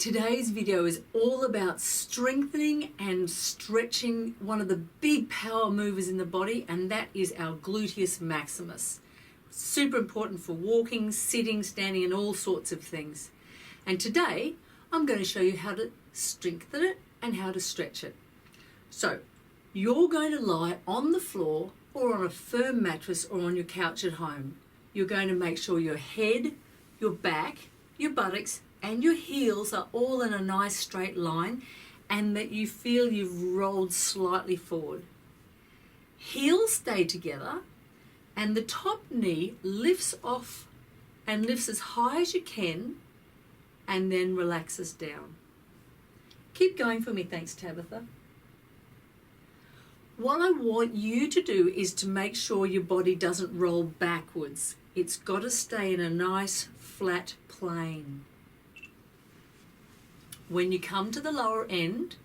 Today's video is all about strengthening and stretching one of the big power movers in the body, and that is our gluteus maximus. Super important for walking, sitting, standing, and all sorts of things. And today I'm going to show you how to strengthen it and how to stretch it. So you're going to lie on the floor or on a firm mattress or on your couch at home. You're going to make sure your head, your back, your buttocks and your heels are all in a nice straight line, and that you feel you've rolled slightly forward. Heels stay together and the top knee lifts off and lifts as high as you can and then relaxes down. Keep going for me, thanks Tabitha. What I want you to do is to make sure your body doesn't roll backwards. It's got to stay in a nice flat plane. When you come to the lower end,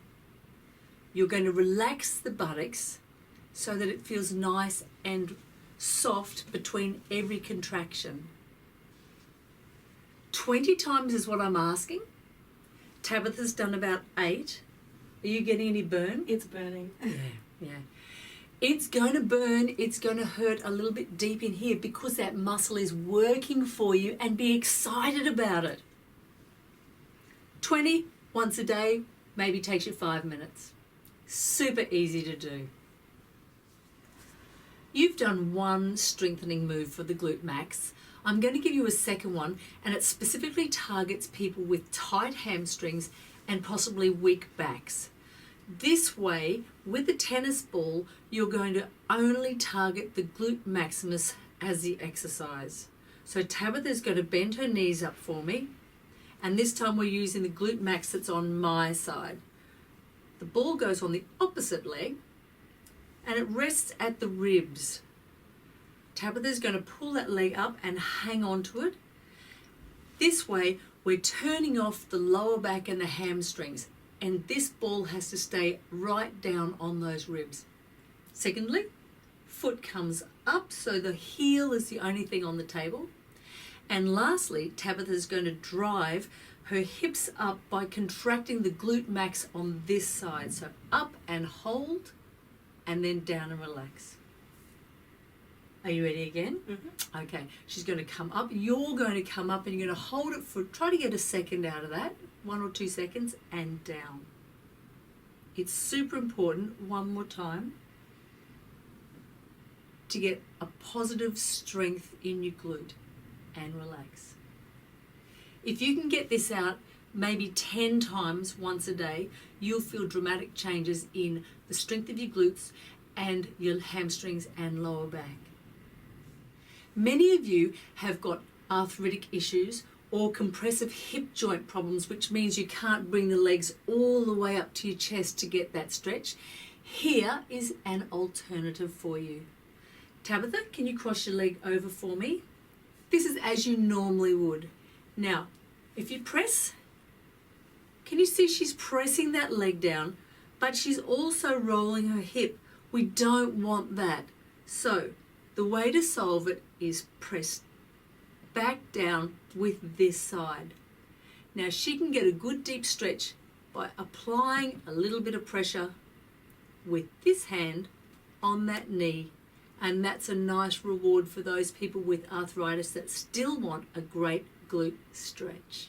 you're going to relax the buttocks so that it feels nice and soft between every contraction. 20 times is what I'm asking. Tabitha's done about 8. Are you getting any burn? It's burning. Yeah. It's going to burn, it's going to hurt a little bit deep in here because that muscle is working for you, and be excited about it. 20 once a day, maybe takes you 5 minutes. Super easy to do. You've done one strengthening move for the glute max. I'm going to give you a second one, and it specifically targets people with tight hamstrings and possibly weak backs. This way, with the tennis ball, you're going to only target the glute maximus as the exercise. So Tabitha's going to bend her knees up for me, and this time we're using the glute max that's on my side. The ball goes on the opposite leg, and it rests at the ribs. Tabitha's going to pull that leg up and hang on to it. This way, we're turning off the lower back and the hamstrings, and this ball has to stay right down on those ribs. Secondly, foot comes up so the heel is the only thing on the table. And lastly, Tabitha's going to drive her hips up by contracting the glute max on this side. So up and hold, and then down and relax. Are you ready again? Mm-hmm. Okay, she's going to come up. You're going to come up and you're going to hold it for, try to get a second out of that, 1 or 2 seconds, and down. It's super important, one more time, to get a positive strength in your glute and relax. If you can get this out maybe 10 times once a day, you'll feel dramatic changes in the strength of your glutes and your hamstrings and lower back. Many of you have got arthritic issues or compressive hip joint problems, which means you can't bring the legs all the way up to your chest to get that stretch. Here is an alternative for you. Tabitha, can you cross your leg over for me? This is as you normally would. Now, if you press, can you see she's pressing that leg down, but she's also rolling her hip. We don't want that. So the way to solve it is press back down with this side. Now she can get a good deep stretch by applying a little bit of pressure with this hand on that knee, and that's a nice reward for those people with arthritis that still want a great glute stretch.